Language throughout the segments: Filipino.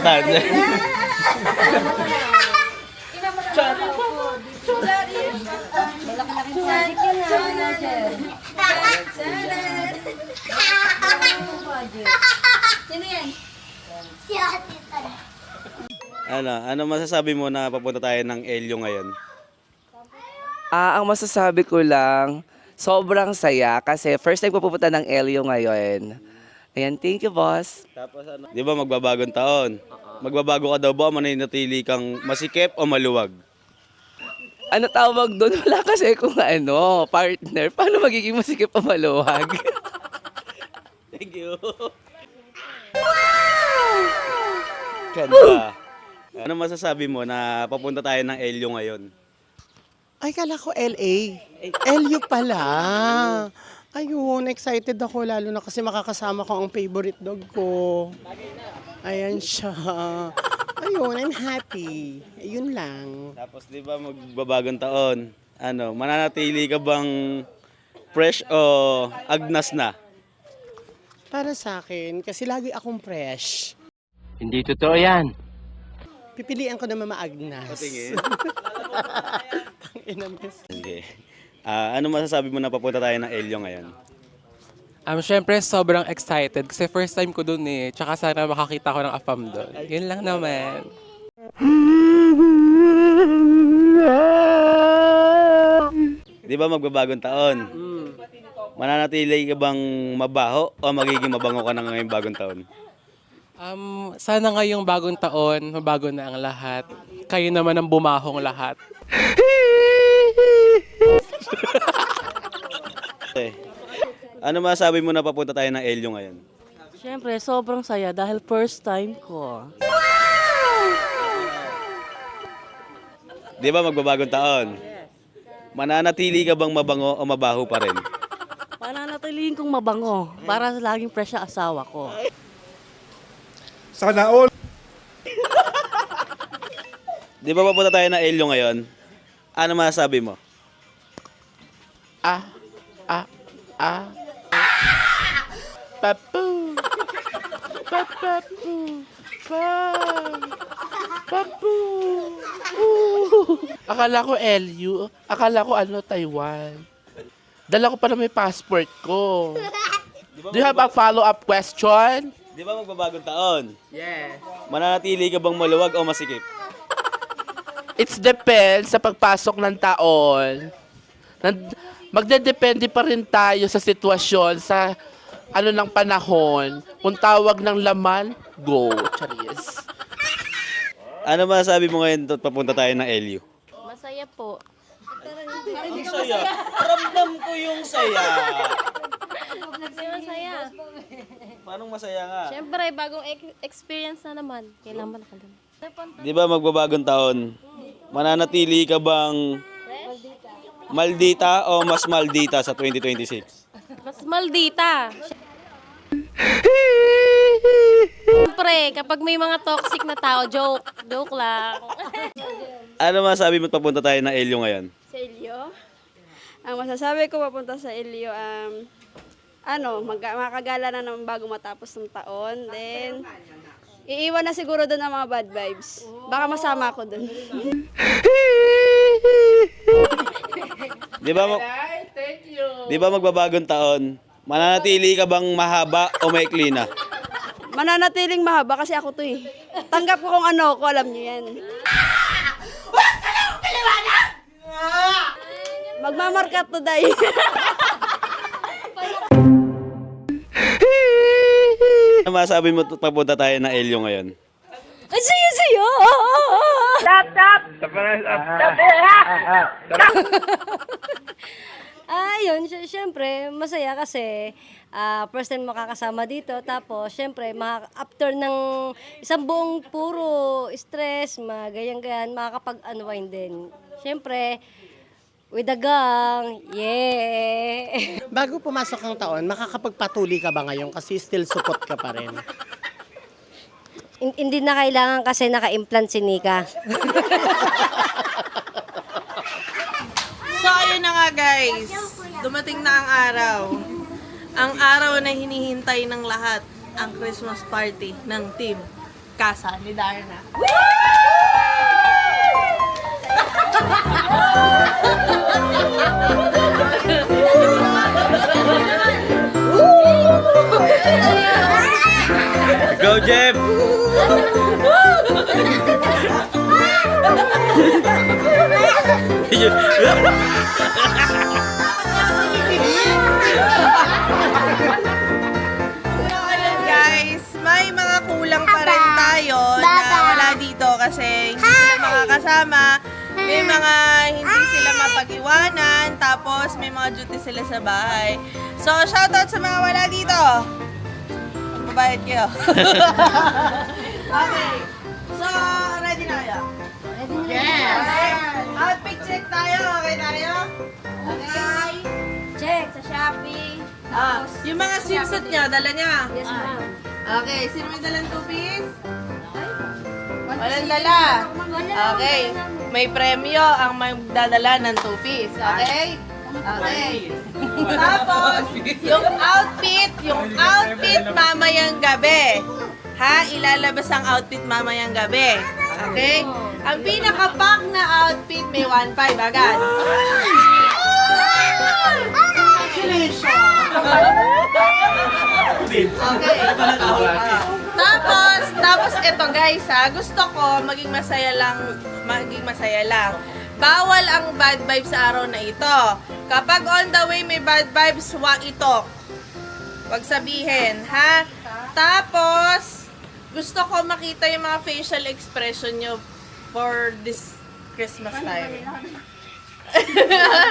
Jonathan. Sino yan? Si Ate Tan. Ano masasabi mo na papunta tayo ng Elyo ngayon? Ang masasabi ko lang, sobrang saya kasi first time ko pupunta ng LU ngayon. Ayan, thank you, boss. Tapos di ba magbabagong taon? Magbabago ka daw ba o mananatili kang masikip o maluwag? Ano tawag doon? Wala kasi kung partner. Paano magiging masikip o maluwag? Thank you. Ganda. Ano masasabi mo na papunta tayo ng Elyo ngayon? Ay, kala ko LA. LU pala. Ayun, excited ako lalo na kasi makakasama ko ang favorite dog ko. Ayan siya. Ayun, I'm happy. Ayun lang. Tapos di ba magbabagong taon? Mananatili ka bang fresh o agnas na? Para sa akin, kasi lagi akong fresh. Hindi totoo yan. Pipilian ko na mamaagnas. Patingin. Tangina, miss. Okay. Ano masasabi mo na papunta tayo ng Elyo ngayon? Siyempre, sobrang excited kasi first time ko dun eh. Tsaka sana makakita ko ng AFAM dun. Yun lang naman. Di ba magbabagong taon? Mananatili ka bang mabaho o magiging mabango ka na ngayong bagong taon? Sana ngayong bagong taon, mabago na ang lahat. Kayo naman ang bumahong lahat. Okay. Ano masasabi mo na papunta tayo ng Elyo ngayon? Siyempre, sobrang saya dahil first time ko. Di ba magbabagong taon? Mananatili ka bang mabango o mabaho pa rin? Pananatilihin kong mabango para laging fresh ang asawa ko. Sana all. Di ba papunta tayo ng Elyo ngayon? Ano masasabi mo? Papu! Papapu! Papu! Akala ko LU. Akala ko Taiwan. Dala ko pa na may passport ko. Do you have a follow-up question? Di ba magbabagong taon? Yes. Mananatili ka bang maluwag o masikip? It's depends sa pagpasok ng taon. Magdedepende pa rin tayo sa sitwasyon, sa ng panahon. Kung tawag ng laman, go. Charis. Ano masasabi mo ngayon papunta tayo ng Elyo? Masaya po. Ang saya. Ramdam ko yung saya. Masaya. Paano masaya nga? Siyempre, bagong experience na naman. Kailangan ka dun. Di ba magbabagong taon? Mananatili ka bang maldita o mas maldita sa 2026? Mas maldita. Siyempre, kapag may mga toxic na tao, joke lang. Ano masabi mo papunta tayo ng Elyo ngayon? Sa Elyo? Ang masasabi ko papunta sa Elyo, makagala na naman bago matapos ng taon. Then, iiwan na siguro doon ang mga bad vibes. Baka masama ako doon. Di ba magbabagong taon? Mananatili ka bang mahaba o maikli na? Mananatiling mahaba kasi ako to eh. Tanggap ko kung ano ko, alam niyo yan. Magmamarkat to, day. Ano masabi mo papunta tayo ng Elyo ngayon? Ang saya-saya! Ayun, syempre, masaya kasi first time makakasama dito. Tapos, syempre, after ng isang buong puro stress, ganyan-ganyan, makakapag-unwind din. Syempre, with the gang, yeah! Bago pumasok ang taon, makakapagpatuloy ka ba ngayon kasi still support ka pa rin? Hindi na kailangan kasi naka-implant si Nika. So, ayun na nga guys. Dumating na ang araw. Ang araw na hinihintay ng lahat. Ang Christmas party ng team Kasa ni Darna. Go, Jeff! So, ayun guys, may mga kulang pa rin tayo na wala dito kasi hindi sila makakasama. May mga hindi sila mapag-iwanan, tapos may mga duty sila sa bahay. So, shoutout sa mga wala dito. Magbabayad kayo. Okay. So, ready na kayo? Yes! Okay. Outfit check tayo. Okay tayo? Okay. Check sa Shopee. Yung mga swimsuit niya, dala niya. Yes, ma'am. Okay, sino may dalang two-piece? Walang dala. Okay, may premyo ang magdadala ng two-piece. Okay? Okay. Tapos, yung outfit mamayang gabi. Ha? Ilalabas ang outfit mamayang gabi. Okay? Ang pinaka-pack na outfit may 1.5 agad. Okay. Tapos ito guys ha, gusto ko maging masaya lang. Bawal ang bad vibes sa araw na ito. Kapag on the way may bad vibes, wag ito. Wag sabihin, ha? Tapos, gusto ko makita yung mga facial expression nyo for this Christmas time.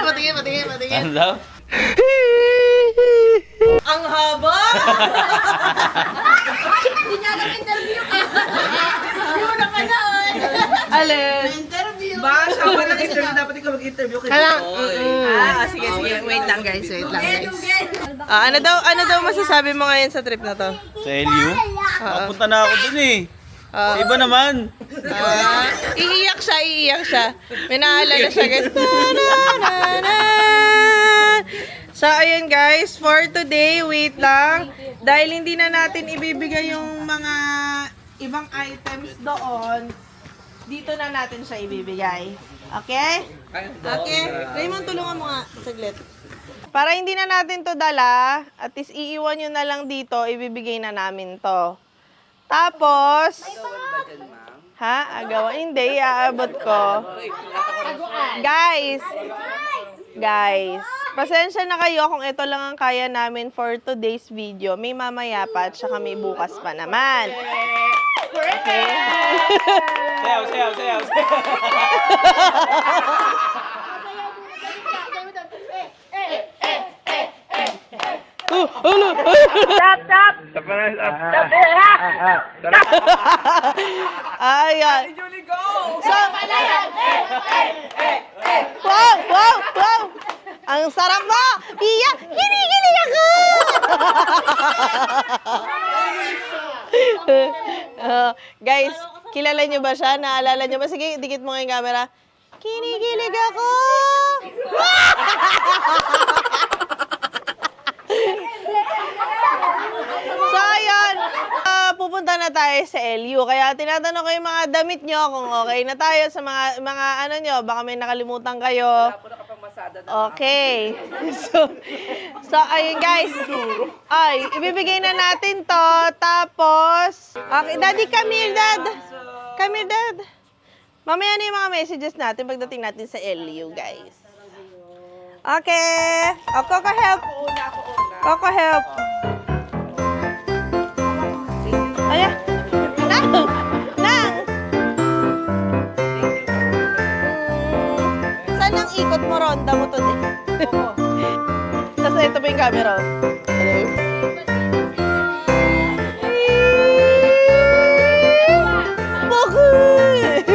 Patingin. Ano daw? Ang haba! Hindi niya alam interview ka. Muna ka na, Alin? Ba, siya ba nag-interview? Dapat ikaw mag-interview kay Sige. Wait lang guys. Ano daw masasabi mo ngayon sa trip na to? Sa LU? Papunta na ako dun eh. Sa iba naman. Iiyak siya. May naalala siya, guys. So, ayun guys, for today, wait lang. Dahil hindi na natin ibibigay yung mga ibang items doon, dito na natin siya ibibigay. Okay? Okay? Raymond, tulungan mo nga saglit. Para hindi na natin to dala, at least iiwan nyo na lang dito, ibibigay na namin to. Tapos, agawan? Hindi, aabot ko. Guys, pasensya na kayo kung ito lang ang kaya namin for today's video. May mamaya pa at saka may bukas pa naman. Okay? Sayaw. Ayan. So, wow! Ang sarap mo! Iya! Kinikilig ako! Guys, kilala nyo ba siya? Naalala nyo ba? Sige, dikit mo nga yung camera. Kinikilig ako! So, ayun. Pupunta na tayo sa LU. Kaya tinatanong ko yung mga damit nyo kung okay na tayo sa mga ano nyo. Baka may nakalimutan kayo. Okay. So ayun guys. Ay, ibibigay na natin to. Tapos, okay, Daddy, come here, Dad. Come here, Dad. Mamaya na yung mga messages natin pagdating natin sa LU, guys. Okay. Coco, help. Coco, help. Ayan. Nang! Saan ang ikot mo, ronda mo to din? Tapos ito pa yung camera. Hello? Bakit?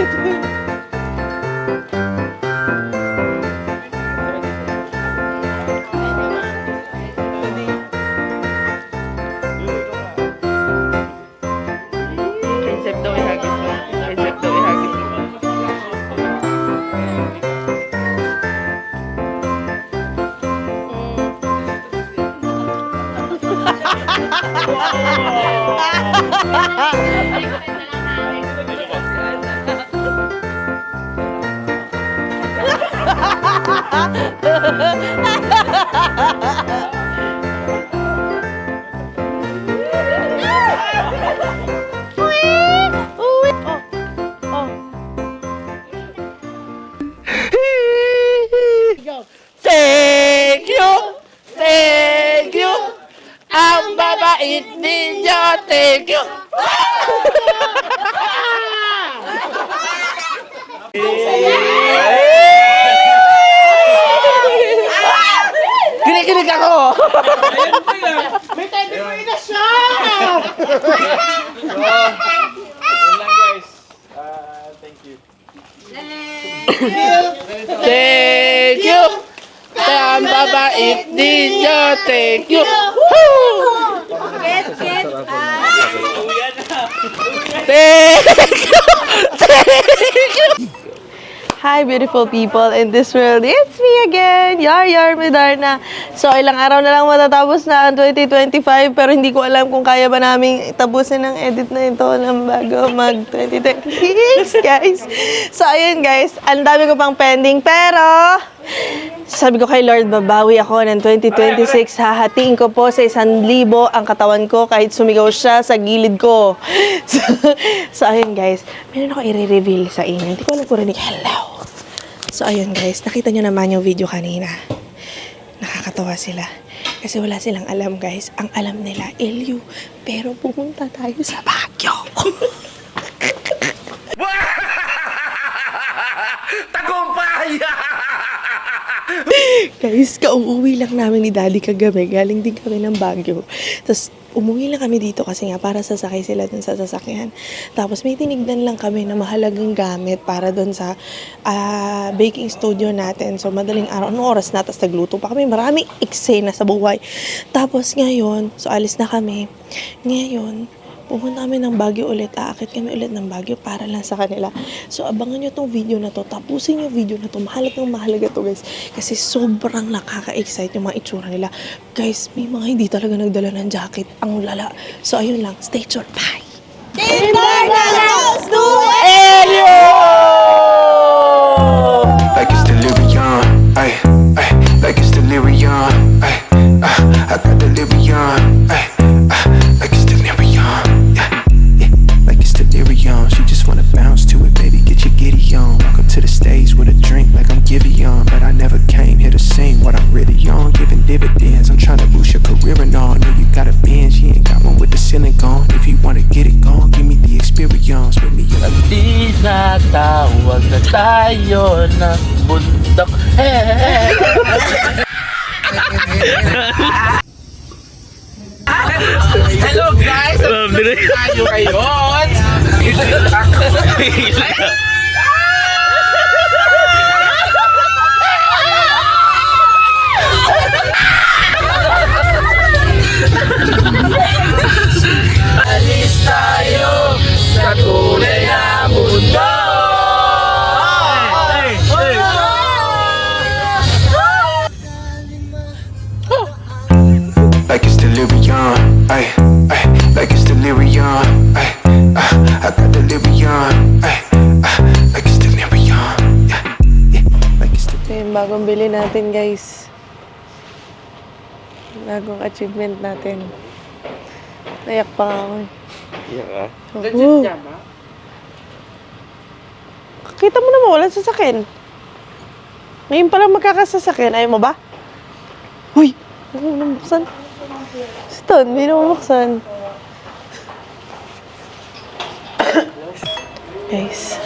Isip daw ihagis mo. Thank you! Thank you! Ang babait ninyo! Thank you! Kinikilig ako! May teddy boy na siya! Thank you! Ang babait ninyo! Thank you! Get, Thank you! Thank you! Hi, beautiful people in this world. It's me again, Yar Medarna. So, ilang araw na lang matatapos na ang 2025, pero hindi ko alam kung kaya ba namin tapusin ang edit na ito ng bago mag-2026, guys. So, ayun, guys. Ang dami ko pang pending, pero sabi ko kay Lord, babawi ako ng 2026. Hahatiin ko po sa 1,000 ang katawan ko kahit sumigaw siya sa gilid ko. So, ayun, guys. Meron ako i-reveal sa inyo. Hindi ko alam kung rinig. Hello! So, ayun guys, nakita nyo naman yung video kanina. Nakakatawa sila. Kasi wala silang alam guys. Ang alam nila, LU. Pero pumunta tayo sa Baguio. Tagumpay! Guys, kauuwi lang namin ni Daddy kagabi. Galing din kami ng Baguio. Tapos, umuwi lang kami dito kasi nga para sasakay sila dun sa sasakyan. Tapos, may tinignan lang kami na mahalagang gamit para dun sa baking studio natin. So, madaling araw. Anong oras na? Tapos, nagluto pa kami. Maraming eksena sa buhay. Tapos, ngayon, so alis na kami. Ngayon, pumunta kami ng Baguio ulit. Aakit kami ulit ng Baguio para lang sa kanila. So, abangan nyo tong video na to. Tapusin yung video na to. Mahalaga to, guys. Kasi sobrang nakaka-excite yung mga itsura nila. Guys, may mga hindi talaga nagdala ng jacket. Ang lala. So, ayun lang. Stay tuned. Bye! Let's do Like it's delirium, ay, like it's delirium, ay, I got delirium, ay, like it's delirium, yeah, like it's delirium. She just wanna bounce to it, baby, get your giddy on. Walk up to the stage with a drink like I'm Giveon, but I never came here to sing what I'm really on. Giving dividends, I'm trying to boost your career and all. Know you got a Benz, you ain't got one with the ceiling gone. If you wanna get it gone, give me the experience, with me. Di na tawag na tayo ng bundok. Hello guys! Tayo ngayon! Alis tayo sa tunay na mundo! Like it's delirium, ay, like it's delirium, ay, I got delirium, ay, like it's delirium, yeah, like it's delirium. Ito yung bagong bili natin, guys. Bagong achievement natin. Nayak pa nga ako. Yeah. Oo. Kita mo naman, walang sasakyan. Ngayon pa lang magkakasasakyan. Ayaw mo ba? Uy! Ano nang buksan? Stone, hindi naman buksan. Guys,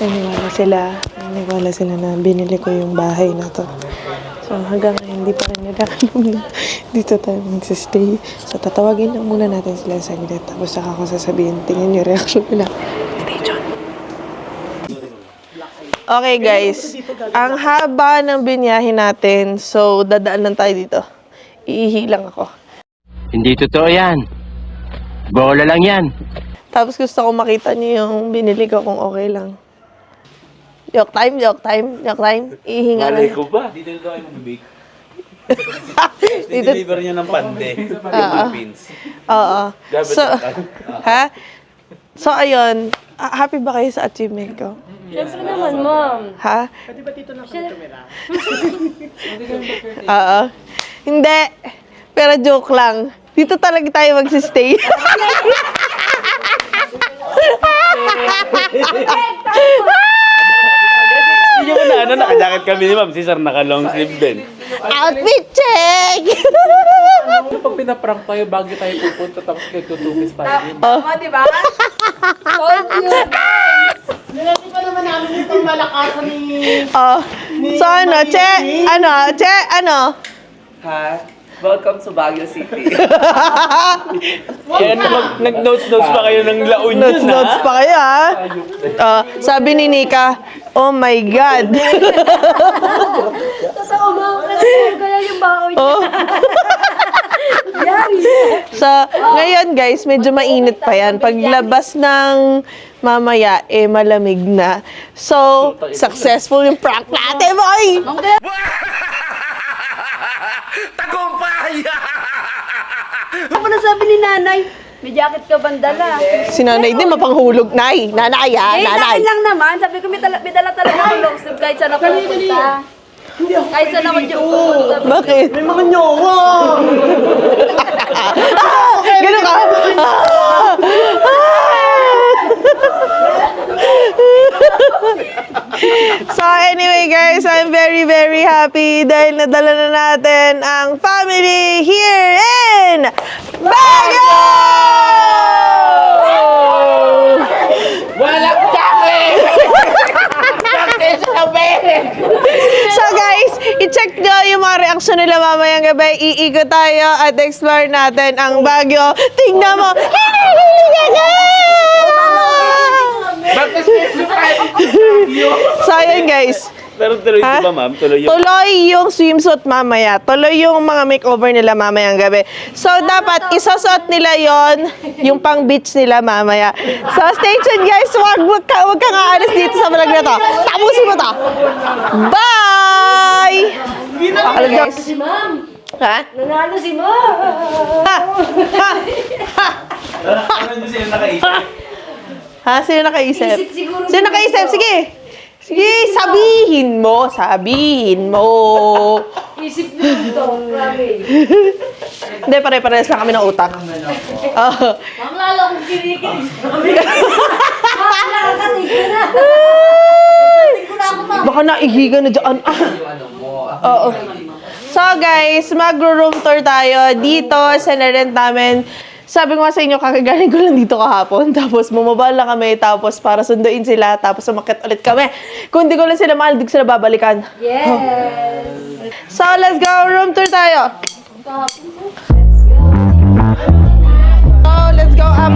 naniwala sila na binili ko yung bahay na to. So hanggang ngayon, hindi pa rin nila alam na dito tayo magsistay. So tatawagin lang muna natin sila sa saglit. Tapos saka ko sasabihin, tingnan yung reaction nila. Stay tuned. Okay guys, ang haba ng binyahe natin. So dadaan lang tayo dito. Iihi lang ako. Hindi totoo yan. Bola lang yan. Tapos gusto ko makita niyo yung binili ko kung okay lang. Joke time. Ihinga Malay lang. ko ba? Dito daw ay mag-bake. I-deliver niya ng pande. Philippines. Oo. So, ha? So, ayun. Happy ba kayo sa achievement ko? Siyempre naman, ma'am. Ha? Pwede ba dito na kami tumira? Oo. Hindi. Pero joke lang. Dito talaga tayo magsistay. Hindi nyo na, naka-jacket kami ni ma'am. Si sir naka-long sleeve din. Outfit check! Pag pinaprank tayo, bago tayo pupunta, tapos nagtutugis tayo. Nilati pa naman namin itong malakasan ni... Oh. So ano, Che, Ha? Welcome to Baguio City. Kaya nag-notes pa kayo ng La Union, Notes pa kayo, ha? Sabi ni Nika, oh my God. Totoo, ma'am. Kaya yung baon niya. Oh. So, ngayon guys, medyo mainit pa yan. Paglabas ng mamaya, malamig na. So, successful yung prank natin, boy! Ano na sabi ni nanay? May jacket ka bandala. Si nanay din, mapanghulog. Nanay, Eh, nanay. sa lang naman. Sabi ko, may dala talaga ng long sleeve kahit saan ako pupunta. Kahit saan ako pupunta. Bakit? May mga nyowa! Ganun ka? So anyway guys, I'm very very happy dahil nadala na natin ang family here in Baguio! Walang jacket! Jacket sa So guys, i-check nyo yung mga reaksyon nila mamayang gabi. Iikot tayo at explore natin ang Baguio. Tingnan mo! So ayun guys. Pero tuloy di ba ma'am? Tuloy yung... Tuloy yung swimsuit mamaya. Tuloy yung mga makeover nila mamayang gabi. So, dapat isasot nila yon yung pang beach nila mamaya. So, stay tuned guys. Wag kang aalis dito sa vlog na to. Tapusin mo to. Bye! Hello guys. Si ma'am. Ha? Nanalo si ma'am. Ano sila nakaisip? Ha? Sino nakaisip? Isip siguro. Sino nakaisip? Sige. Sige, sabihin mo. Sabihin mo. Isip niyo ito. Grabe. Hindi, pare-parehas lang kami ng utak. Oh. Ma'am, lalo akong kinikilig sa kami. Ma'am, nakakatig ka na. Nakakatig ko na ako, ma'am. Baka naihiga na dyan. Oo. So guys, magro-room tour tayo dito sa na-rent namin. Sabi ko nga sa inyo, kakagaling ko lang dito kahapon. Tapos bumaba lang kami, tapos para sunduin sila, tapos umakyat ulit kami. Kung di ko lang sila mahal, di ko sila babalikan. Yes. So let's go, room tour tayo. So let's go up.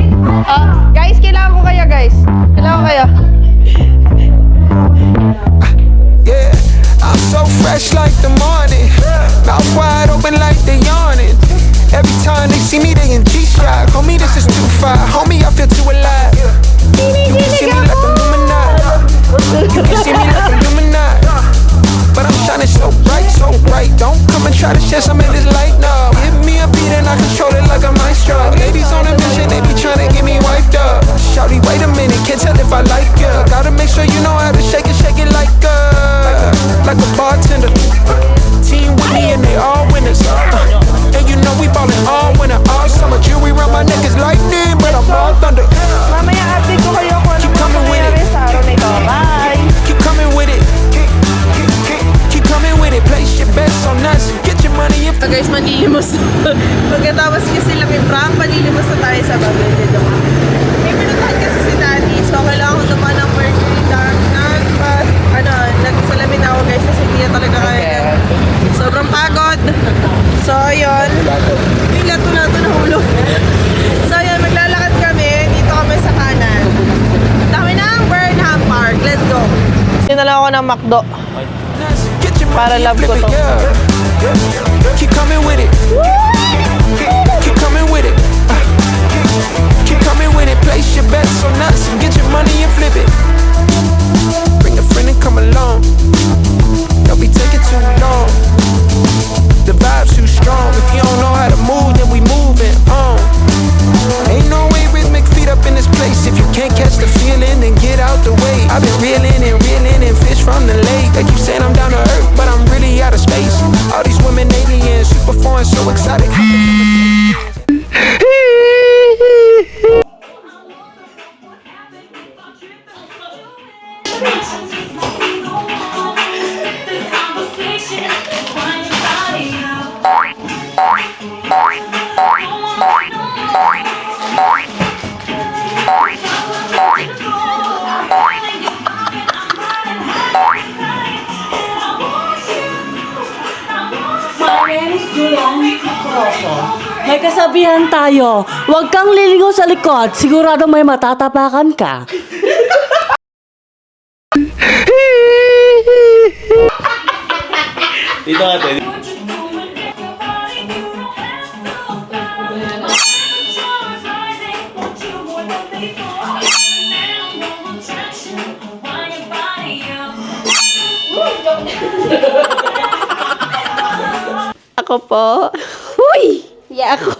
Guys, kailangan ko kayo guys. Kailangan ko kayo. Yeah, I'm so fresh like the morning. Mouth wide open like they yawning. Every time they see me, they in G-Shock. Homie, this is too far. Homie, I feel too alive. You can see me like Illuminati. You can see me like Illuminati. But I'm shining so bright. Don't come and try to share some of this light, no. Give me a beat and I control it like a maestro. Ladies on a mission, they be trying to get me wiped up. Shawty, wait a minute, can't tell if I like ya. Gotta make sure you know how to shake it like a bartender. Team with me and they all winners. And you know we ballin' all winter, all summer. Jewelry around my neck is lightning, but I'm all thunder. Mamaya update ko kayo kung ano Keep coming with it. sa araw na ito. Bye! Keep coming with it. Keep coming with it. Place your bets on us. Get your money and So guys, manilimos. Pagkatapos kasi lang yung prank, manilimos na tayo sa Baguio dito. May pinuntahan kasi si Daddy, so kailangan ko naman ng Mercury Dark nagsalamin ako guys kasi hindi na talaga kaya. Sobrang pagod. So yun. Bigla to nahulog. So yun, maglalakad kami. Dito kami sa kanan. Dami ng Burnham Park. Let's go. Sinala ako ng McDo. Para love ko to. keep coming with it. Keep coming with it. Keep coming with it. Place your bets on us and get your money and flip it. Bring a friend and come along. Don't be taking too long. The vibe's too strong. If you don't know how to move, then we moving on. Ain't no way rhythmic feet up in this place if you can't catch the feeling. something to get out the way. I've been reeling and fish from the lake. They keep saying I'm down to earth, but I'm really out of space. All these women aliens, super foreign, so exotic. May kasabihan tayo, huwag kang lilingon sa likod, sigurado may matatapakan ka. Dito ate. Ako po. Huy! Yeah, ako.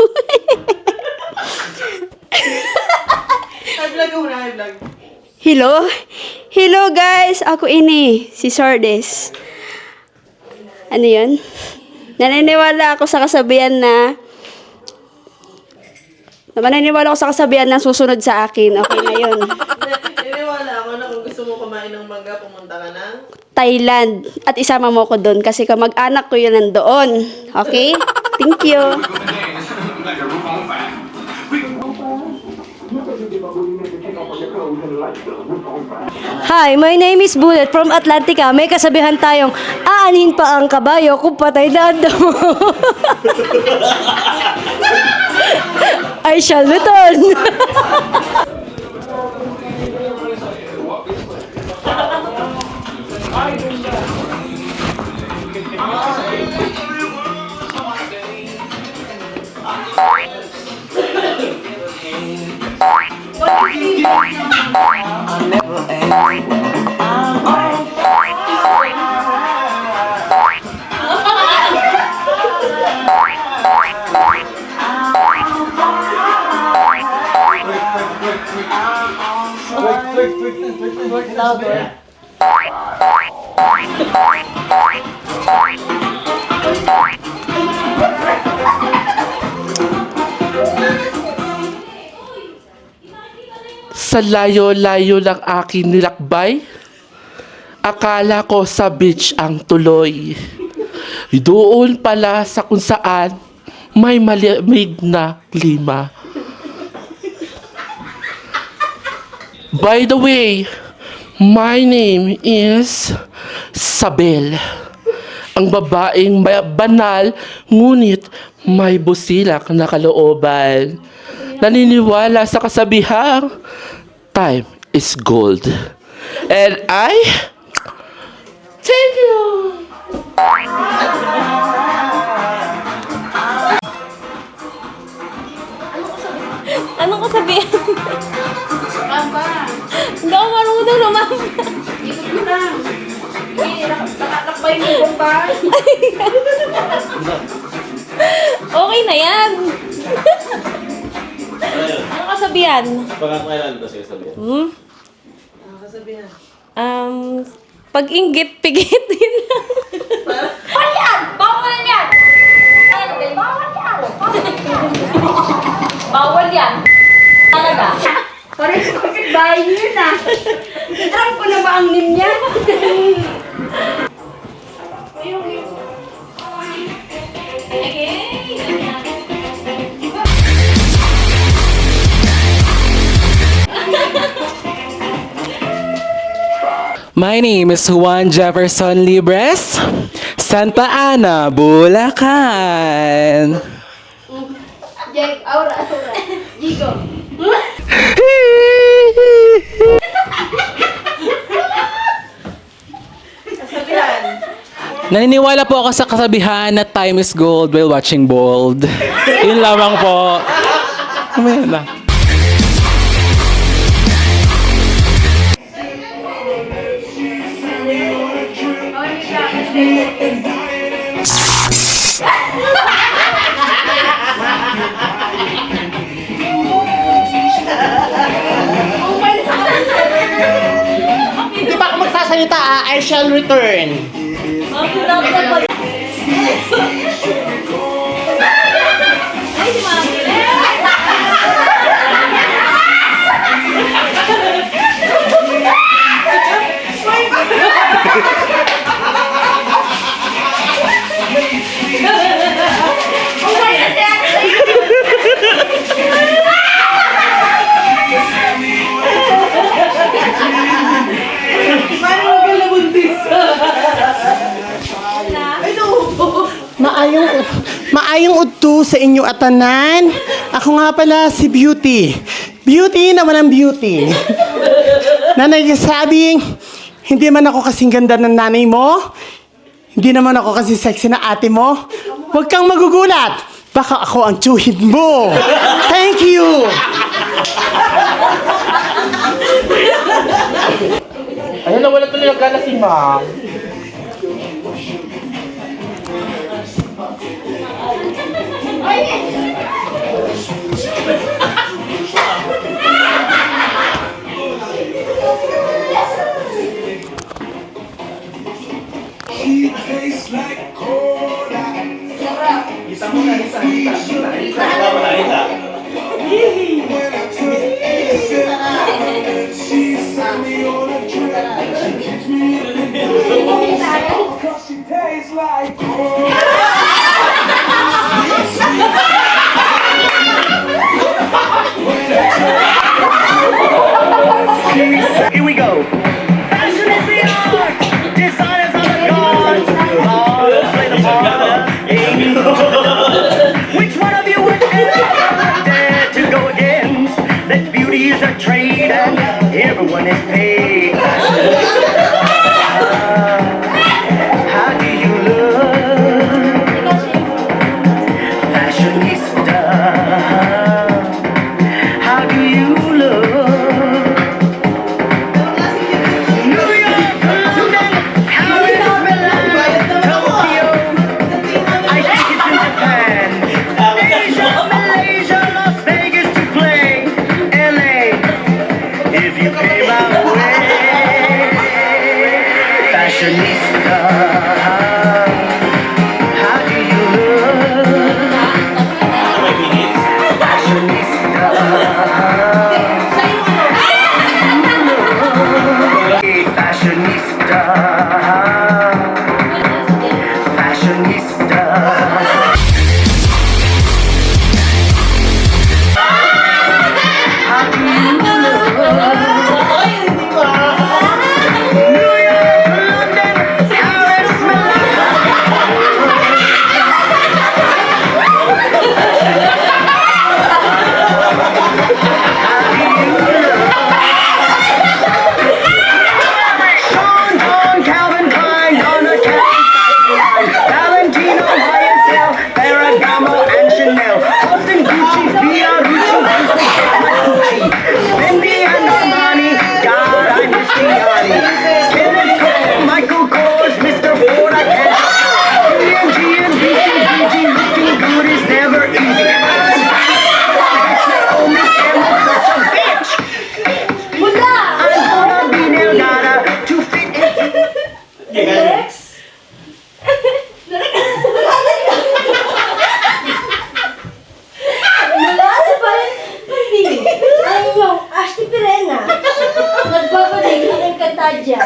Hello? Hello guys! Ako ini, si Sardes. Ano yun? Naniniwala ako sa kasabihan na susunod sa akin. Okay na yun. Niniwala ako na kung gusto mo kumain ng mangga, pumunta ka ng Thailand. At isama mo ko doon kasi kamag-anak ko yun nandoon. Okay? Thank you. Hi, my name is Bullet from Atlantica. May kasabihan tayong aanhin pa ang kabayo kung patay na ang damo. I shall return. Sa layo-layo ng aking nilakbay, akala ko sa beach ang tuloy. Doon pala sa kung saan may malamig na klima. By the way, my name is Sabel. Ang babaeng banal, ngunit may busilak na kalooban. Naniniwala sa kasabihang, time is gold. And I thank you. Anong kasabihan? Hindi ako marunong doon, umamba. Ikot mo lang. Nakatakbay mo kung ba? Okay na yan. Anong kasabihan? Pagkakailan ito siya sabihin. Pag-inggit, pigit, yun lang. Bawal yan! Bawal yan! Bawal yan! Bawal yan! Talaga. Parang kapit-bahay niyo yun ah. Trump ko na ba ang name niya? My name is Juan Jefferson Libres, Santa Ana, Bulacan. Jeg, aura. Jigo. Naniniwala po ako sa kasabihan na time is gold while watching Bold. Yun lamang po. Mamaya na. magsalita, I shall return. Maayong udto sa inyo atanan. Ako nga pala si Beauty. Beauty na walang beauty. Na nagsasabing, hindi man ako kasing ganda ng nanay mo. Hindi naman ako kasi sexy na ate mo. Huwag kang magugulat. Baka ako ang tsuhin mo. Thank you. Ayun, nawala tuloy ang gana si Ma'am. Here we go. Fashion is the art. Design is on the guard. Let's play the part of game. Which one of you would ever dare to go against? That beauty is a trade and everyone is paid. How do you look? Fashionista. How do you look? New York, London, Paris, Milan, Tokyo. I think it's in Japan. Asia, Malaysia, Las Vegas to play. LA, if you came my way. Fashionista. How do you look? Fashionista. Fashionista. Fashionista. How do you look? New York, London, Paris, Sean Paul, Calvin Klein, Donna Karan, Valentino, YSL, Ferragamo, and Chanel. Austin, Gucci, Fiorucci, Gucci, Fendi and Armani. God, I miss Gianni. Kenneth Cole, Michael Kors, Mr. Ford, I can't. G and BCBG, looking good is never easy. Naomi Campbell, such a bitch. I'm gonna be Delgada to fit in. Mula sa hindi. Ang yung Ashley Pirena. Nagbabalik ng Encantadia.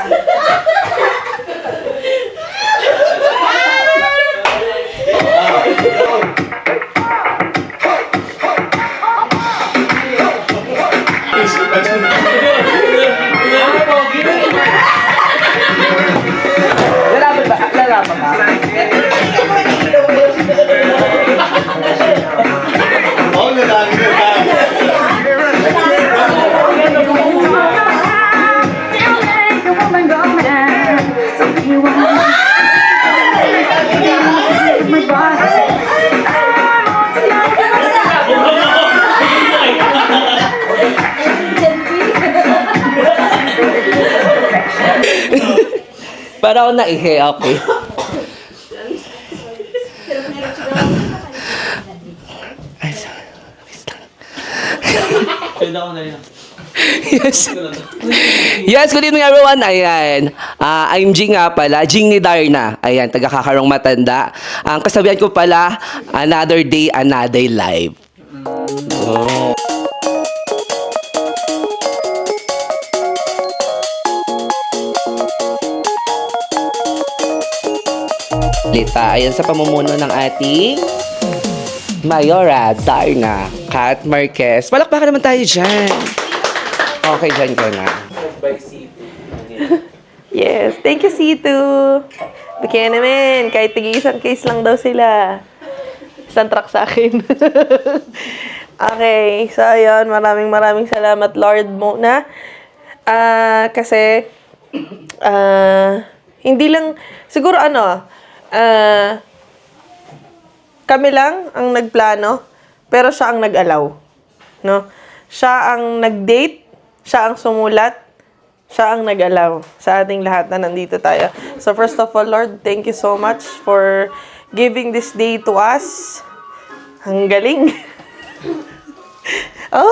Para ako naihi, okay. Pwede ako na yun. Yes. Yes, good evening everyone. Ayan. I'm Jing nga pala. Jing ni Darna. Ayan, taga Kakarong Matanda. Ang kasabihan ko pala, another day, another life. Oh. Lita, ayan sa pamumuno ng ating Mayora Darna Kat Marquez. Palakpakan naman tayo dyan. Okay, dyan ka na. Yes, thank you, C2. Kaya naman, kahit tig-isang case lang daw sila. Isang truck sa akin. Okay, so ayun, maraming salamat, Lord, muna. Kasi, hindi lang, siguro kami lang ang nagplano, pero siya ang nag-allow. No? Siya ang nag-date, siya ang sumulat, siya ang nag-allow sa ating lahat na nandito tayo. So first of all, Lord, thank you so much for giving this day to us. Ang galing. Oh,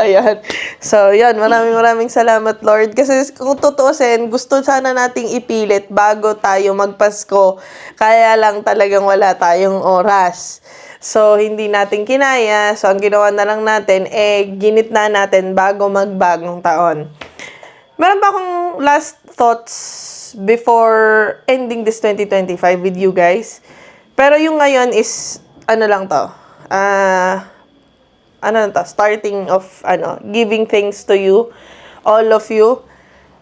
ayan. So, yan. Maraming salamat, Lord. Kasi kung tutuusin, gusto sana nating ipilit bago tayo magpasko. Kaya lang talagang wala tayong oras. So, hindi natin kinaya. So, ang ginawa na lang natin, ginitna natin bago magbagong taon. Meron pa akong last thoughts before ending this 2025 with you guys. Pero yung ngayon is, starting of, giving things to you, all of you.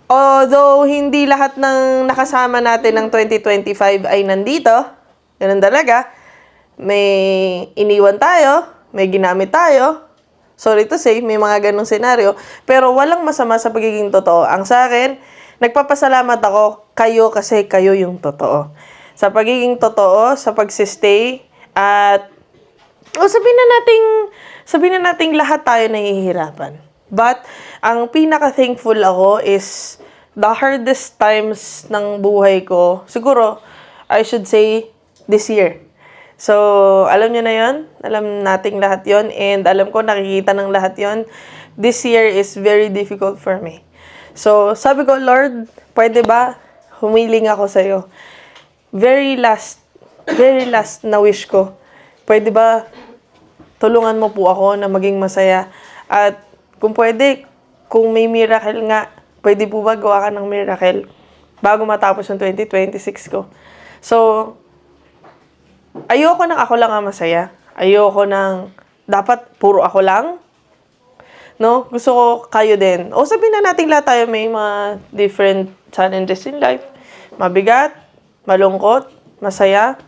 Although, hindi lahat ng nakasama natin ng 2025 ay nandito, ganun talaga, may iniwan tayo, may ginamit tayo, sorry to say, may mga ganong senaryo, pero walang masama sa pagiging totoo. Ang sa akin, nagpapasalamat ako kayo kasi kayo yung totoo. Sa pagiging totoo, sa pagsistay, at sabihin na nating lahat tayo nahihirapan. But, ang pinaka-thankful ako is the hardest times ng buhay ko, siguro, I should say, this year. So, alam nyo na yon, alam nating lahat yon, and alam ko nakikita ng lahat yon. This year is very difficult for me. So, sabi ko, Lord, pwede ba humiling ako sa'yo? Very last na wish ko. Pwede ba tulungan mo po ako na maging masaya? At kung pwede, kung may miracle nga, pwede po ba gawa ka ng miracle bago matapos yung 2026 ko? So, ayoko nang ako lang ang masaya. Ayoko nang dapat puro ako lang. No? Gusto ko kayo din. O sabihin na natin lahat tayo may mga different challenges in life. Mabigat, malungkot, masaya,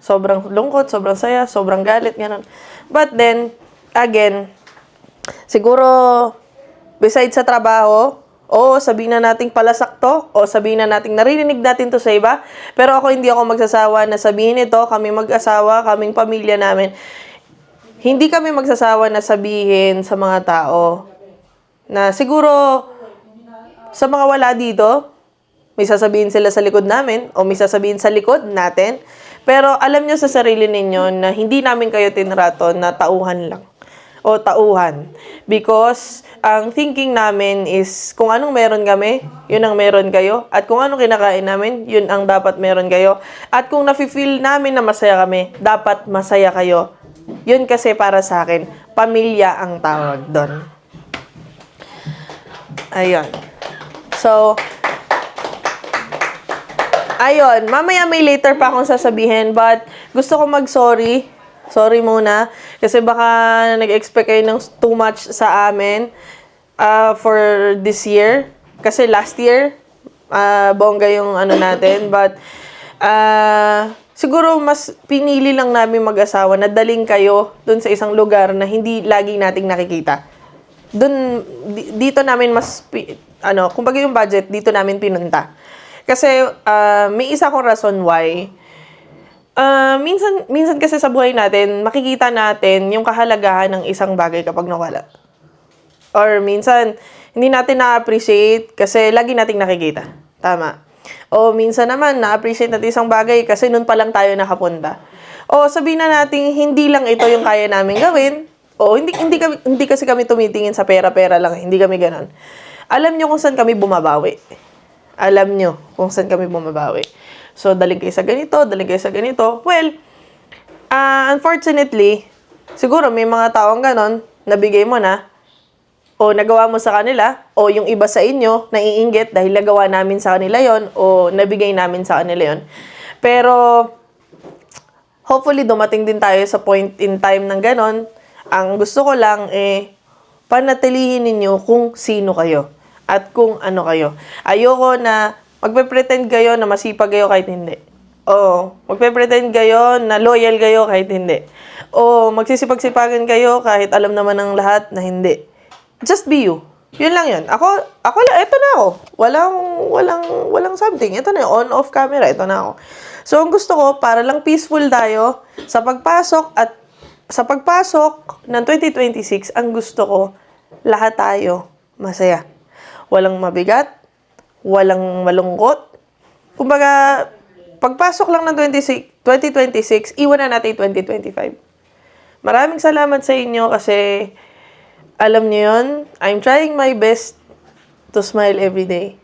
sobrang lungkot, sobrang saya, sobrang galit, gano'n. But then, again, siguro, besides sa trabaho, sabihin na nating palasak to, sabihin na nating naririnig natin to sa iba, pero hindi ako magsasawa na sabihin ito, kami mag-asawa, kaming pamilya namin, hindi kami magsasawa na sabihin sa mga tao na siguro sa mga wala dito, may sasabihin sila sa likod namin o may sasabihin sa likod natin. Pero alam nyo sa sarili ninyo na hindi namin kayo tinrato na tauhan lang o tauhan. Because ang thinking namin is kung anong meron kami, yun ang meron kayo. At kung anong kinakain namin, yun ang dapat meron kayo. At kung nafe-feel namin na masaya kami, dapat masaya kayo. Yun kasi para sa akin, pamilya ang tawag doon. Ayun. So, ayun, mamaya may later pa akong sasabihin, but gusto ko mag-sorry. Sorry muna. Kasi baka nag-expect kayo ng too much sa amin for this year. Kasi last year, bongga yung natin. But, siguro mas pinili lang namin mag-asawa na daling kayo dun sa isang lugar na hindi lagi nating nakikita. Dito namin mas, kumbaga yung budget, dito namin pinunta. Kasi may isa akong rason why. Minsan kasi sa buhay natin, makikita natin yung kahalagahan ng isang bagay kapag nawala. Or minsan, hindi natin na-appreciate kasi lagi nating nakikita. Tama. O minsan naman, na-appreciate natin isang bagay kasi nun pa lang tayo nakapunta. O sabihin na natin, hindi lang ito yung kaya namin gawin. O hindi kasi kami tumitingin sa pera-pera lang. Hindi kami ganon. Alam nyo kung saan kami bumabawi. Alam nyo kung saan kami bumabawi. So, daling kayo sa ganito, daling kayo sa ganito. Well, unfortunately, siguro may mga taong ganon, nabigay mo na, o nagawa mo sa kanila, o yung iba sa inyo, naiinggit dahil nagawa namin sa kanila yon o nabigay namin sa kanila yon. Pero, hopefully, dumating din tayo sa point in time ng ganon. Ang gusto ko lang, panatilihin ninyo kung sino kayo at kung ano kayo. Ayoko na magpe-pretend kayo na masipag kayo kahit hindi. O magpe-pretend kayo na loyal kayo kahit hindi. O magsisipag-sipagan kayo kahit alam naman ng lahat na hindi. Just be you. Yun lang yun. Ako lang, eto na ako. Walang something. Ito na yun. On-off camera, ito na ako. So, ang gusto ko, para lang peaceful tayo sa pagpasok ng 2026, ang gusto ko, lahat tayo masaya. Walang mabigat, walang malungkot. Kumbaga, pagpasok lang ng 2026, iwan na natin 2025. Maraming salamat sa inyo kasi alam niyo yun, I'm trying my best to smile every day.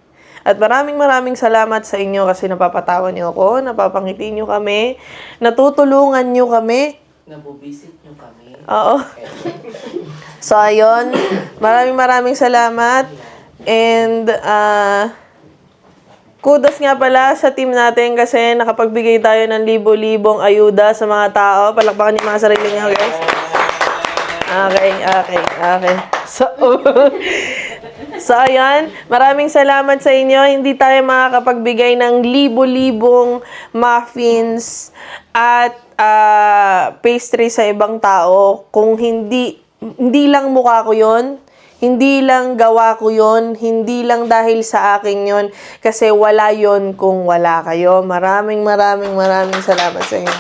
At maraming salamat sa inyo kasi napapatawa niyo ako, napapangiti niyo kami, natutulungan niyo kami. Nabubisit niyo kami. Oo. So, ayun. Maraming salamat. And, kudos nga pala sa team natin kasi nakapagbigay tayo ng libo-libong ayuda sa mga tao. Palakpakan niyo mga sarili niyo, guys. Okay. So, ayan. Maraming salamat sa inyo. Hindi tayo makakapagbigay ng libo-libong muffins at pastry sa ibang tao kung hindi lang mukha ko yon, hindi lang gawa ko yon, hindi lang dahil sa akin yon, kasi wala yon kung wala kayo. Maraming salamat sa inyo.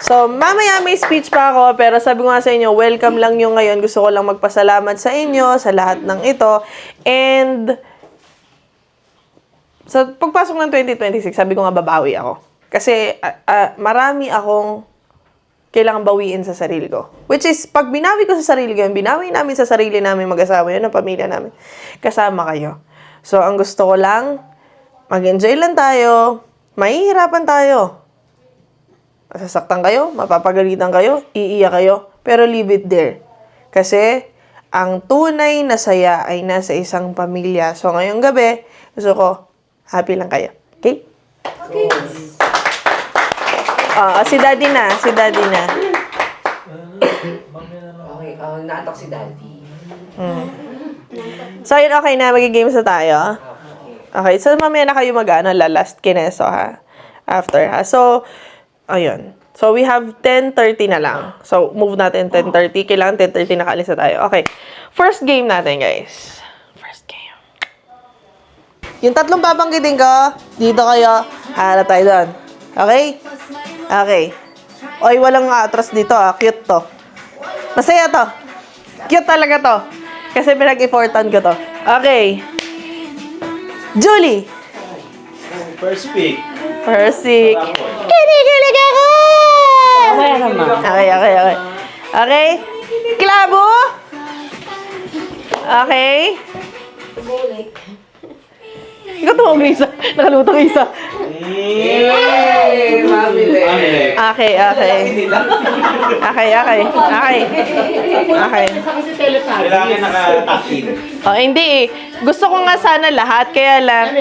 So, mamaya may speech pa ako, pero sabi ko nga sa inyo, welcome lang yung ngayon. Gusto ko lang magpasalamat sa inyo, sa lahat ng ito. And, sa pagpasok ng 2026, sabi ko nga babawi ako. Kasi, marami akong kailangan bawiin sa sarili ko. Which is, pag binawi ko sa sarili ko, binawi namin sa sarili namin mag-asawa yun, ang pamilya namin, kasama kayo. So, ang gusto ko lang, mag-enjoy lang tayo, mahihirapan tayo. Masasaktan kayo, mapapagalitan kayo, iiyak kayo, pero leave it there. Kasi, ang tunay na saya ay nasa isang pamilya. So, ngayong gabi, gusto ko, happy lang kayo. Okay? Okay. Si Daddy na. Okay, natok si Daddy. So, yun, okay na. Mag-games na tayo. Okay, so mamaya na kayo last kineso, ha? After, ha? So, ayun. So, we have 10:30 na lang. So, move natin 10:30. Kailangan 10:30 nakaalis na tayo. Okay. First game natin, guys. First game. Yung tatlong babanggitin ko, dito kayo, harap tayo doon. Okay? Okay. Oy, walang atras dito, Cute to. Masaya to. Cute talaga to. Kasi pinag-effortan ko to. Okay. Julie. First pick. Kinikilig ako! Okay. Okay. Klabo? Okay. Ikaw tumawag ng isa. Nakalimutan ko isa. Yay! Mamili. Okay. Kailangan naka-takin. Hindi eh. Gusto ko nga sana lahat, kaya lang,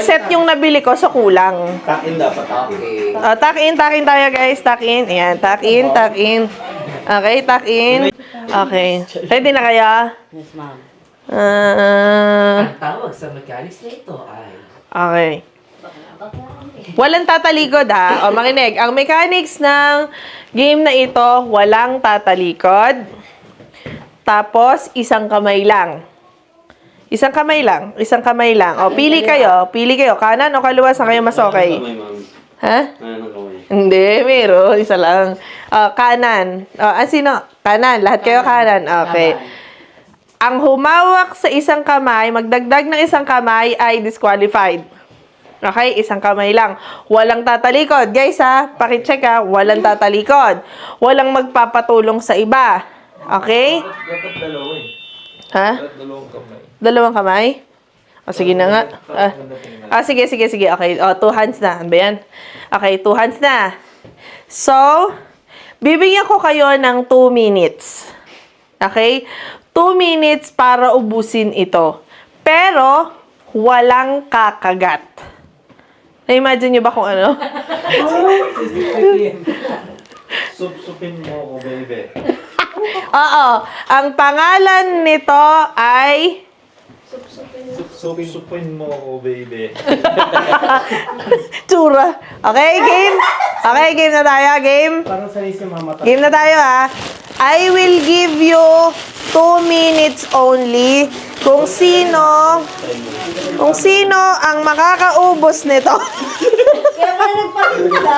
set yung nabili ko sa kulang. Takin dapat. Okay. Takin tayo guys, takin. Ayan, takin. Okay, takin. Okay. Ready na kaya? Yes, ma'am. Ang tawag sa mechanics na ito ay... Okay. Walang tatalikod, ha? O, makinig. Ang mechanics ng game na ito, walang tatalikod. Tapos, isang kamay lang. Isang kamay lang. O, pili kayo. Kanan o kaliwa, saan kayo mas okay? Ha? Hindi, meron. Isa lang. Kanan. Sino? Kanan. Lahat kayo kanan. Okay. Ang humawak sa isang kamay, magdagdag ng isang kamay ay disqualified. Okay, isang kamay lang. Walang tatalikod. Guys ha, pakicheck ha, walang tatalikod. Walang magpapatulong sa iba. Okay? Dapat dalawa eh. Ha? Dalawang kamay. Dalawang kamay? O, sige na nga. Sige. Okay, two hands na. Ano ba yan? Okay, two hands na. So, bibigyan ko kayo ng 2 minutes. Okay? 2 minutes para ubusin ito. Pero, walang kakagat. Na-imagine nyo ba kung ano? Supsupin mo ako, baby. Oo. Ang pangalan nito ay... Supsupin mo ako, baby. Tsura. Okay, game? Okay, game na tayo. Game? Parang sanay si mama. Game na tayo, ha? I will give you 2 minutes only kung sino ang makakaubos nito. Kaya pala nagpapita.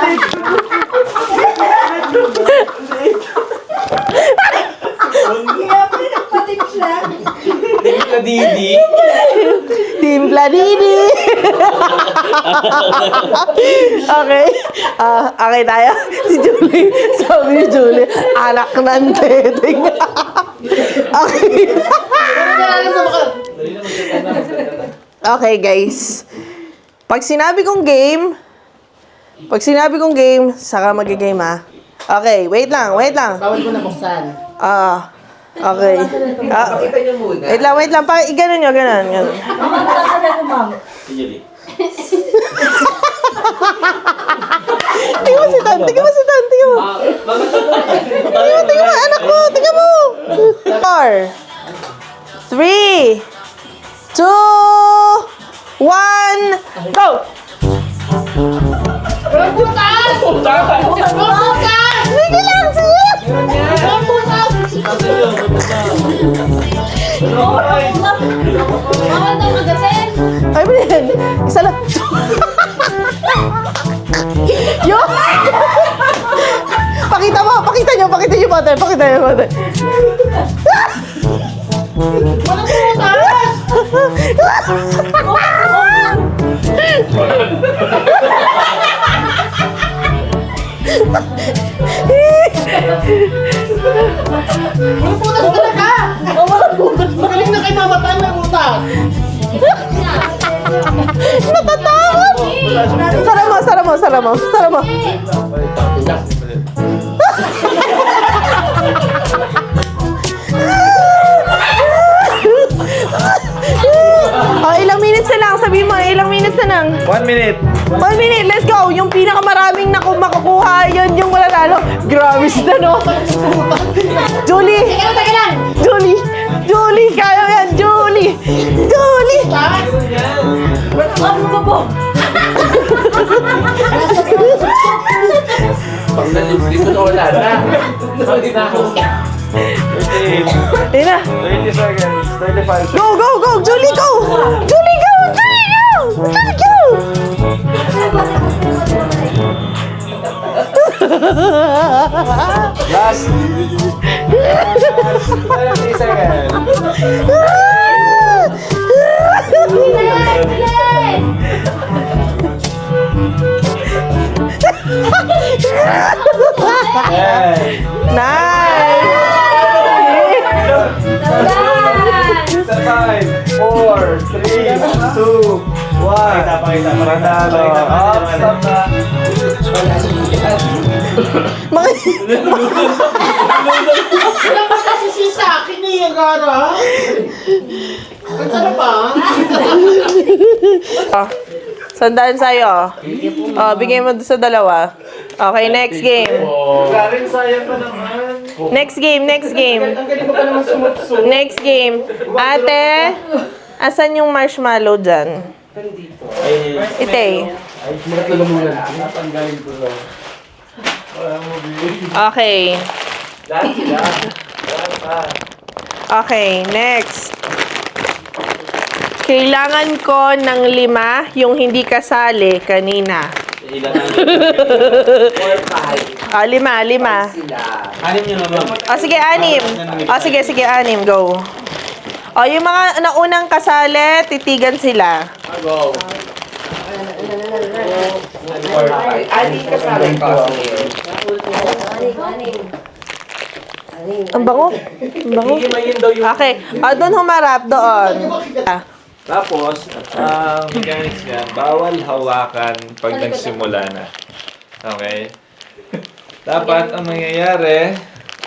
Kaya pala nagpatimpla. Timpla Didi. Okay. Okay tayo. Si Julie. Sabi ni Julie, anak ng teteng. Okay. Okay, guys. Pag sinabi kong game, saka mag-game, ha? Okay, wait lang. Bawal ko na buksan. Okay. Wait lang. Ganun nyo. Tingnan mo si Tan. Tingnan mo, anak mo. Tingnan mo. 4, 3, 2, 1, go! Sige lang, Ay, ba yan? Isa lang. Yun! Pakita nyo, mother. Walang Butas talaga! Walang butas. Magaling na kay mama tayo ng butas. Natatakot! Sara mo. Ilang minutes na lang. Sabihin mo, ilang minutes na lang. 1 minute. 1 minute, let's go! Yung pinakamaraming makukuha, yun yung wala talo. Grabe sila, no? Julie! Teka lang! Julie! Kaya mo yan, Julie! Pag nalipli ko na wala na. Hindi na ako. Ayun na. 20 seconds. 35 seconds. Go! Julie, go! Last 30 seconds. Nice! 5, 4, 3, 2, 1. Panalo. Stop na. Wala pa kasi sa akin eh, yung gara. Ang sarap Sandaan sa'yo. Bigay mo sa dalawa. Okay, next game. Galing sayang pa naman. Next game. Ang galing mo pa naman sumutso. Next game. Ate, asan yung marshmallow dyan? Ite. Natanggalin ko lang. Okay. Okay, next. Kailangan ko ng 5 yung hindi kasali kanina. Ah, 5. 5. Anim nyo naman. Sige, 6. Sige, 6. Go. Yung mga naunang kasali, titigan sila. Go. 4, 5. Ani kasama ko. Ang bango. Ang bango. Okay. Doon humarap. Doon. Tapos, ang mechanics niya, bawal hawakan pag nagsimula na. Okay? Dapat ang mangyayari,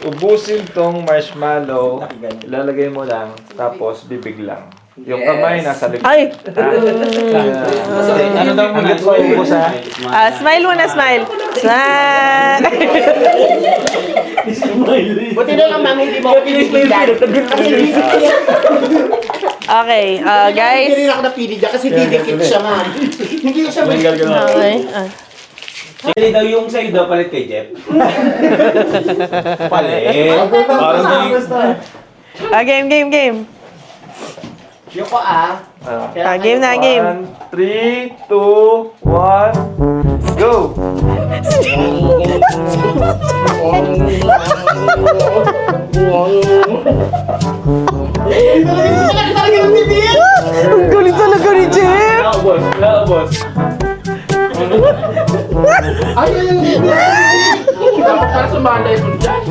ubusin tong marshmallow, ilalagay mo lang, tapos bibig lang. Yung kamay nasa likod. Ay! Ano daw muna? Smile muna, smile. Smile! Buti na lang, mami, hindi mo ako pinipilan. Okay, guys. Hindi rin ako napili dyan kasi didikit siya, ma'am. Hindi siya Okay. Sili daw yung sa'yo daw palit kay Jeff. Palit. Parang Game. Yoko Game na, game. 1, 3, 2, 1, go! Ang galing talaga ni Jeff! Laabos. Dapat para sumala yung dyan.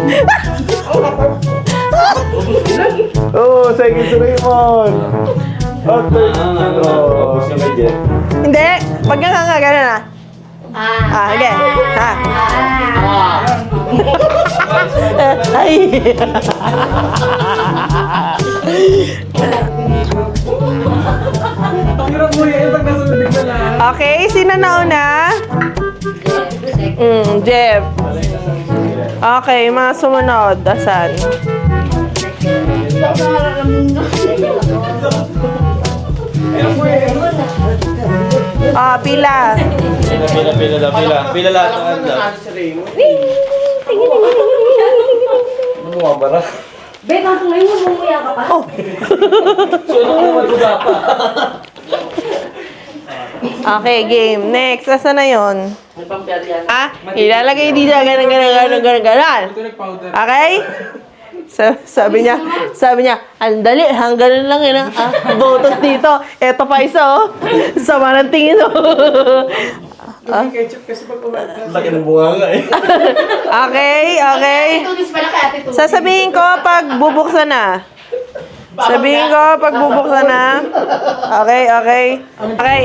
Oh, sige, Raymond! Okay. Oh, si Jeff. Hindi. Pag nga gano'n na. Okay. Ay. Okay, sino nauna? Jeff. Okay, mga sumunod. Asan? Pila. Pila lahat ng handa. Ano mga bara? Be, kaso ngayon bumuya ka pa. Okay, game. Next. Asa na yon? Ilalagay dito. Ganon. Okay? Sabi niya, ang dali, hanggang lang yun botos dito. Eto pa isa, oh. Sama ng tingin, oh. Laki ng bunga nga eh. Okay. Sasabihin ko pag bubuksan na. Okay,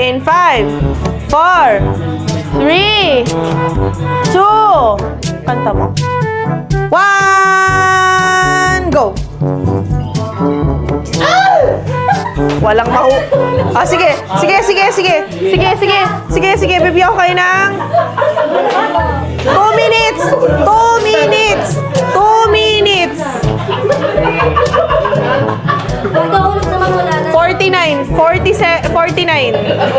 in 5, 4, 3, 2, kanta mo. 1, go! Walang sige. Bibigyan ko kayo ng 2 minutes. 49, 49.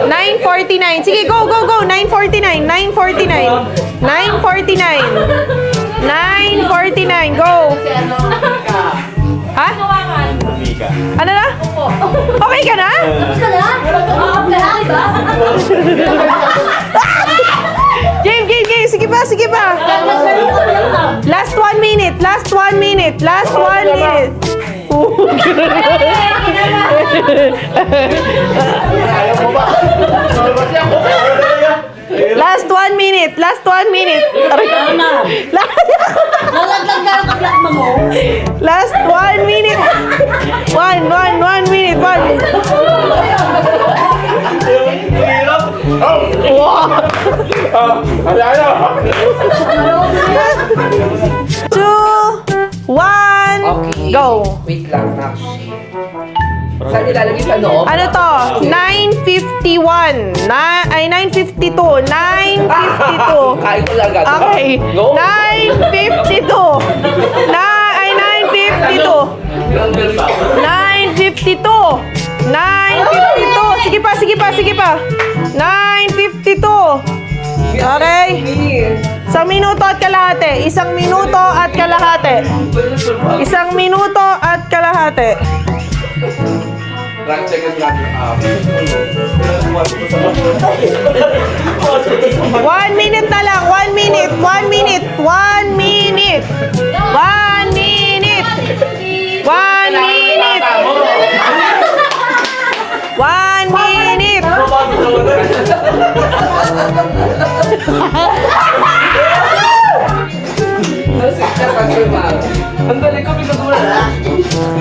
9:49. Sige, go. 9:49, go. Ha? Ano na? Okay ka na? Game. Sige pa. Last 1 minute. Last 1 minute. Last 1 minute. 1 minute. Two, 1, go! Wait lang, Nakshi. Saan nilalagay sa loob? Ano to? 9:51. 9:52. 9:52. Kain ko lang agad. Okay. Go. 9:52. 9:52. 9:52. Sige pa. 9:52. Okay. 1 minuto at kalahati. 1 minuto at kalahati. 1 minuto at kalahati. 1 second lang. 1 minute na lang. 1 minute. 1 minute. 1 minute. 1 minute. 1 minute. 1 minute. Ang galing ko, pinagmula.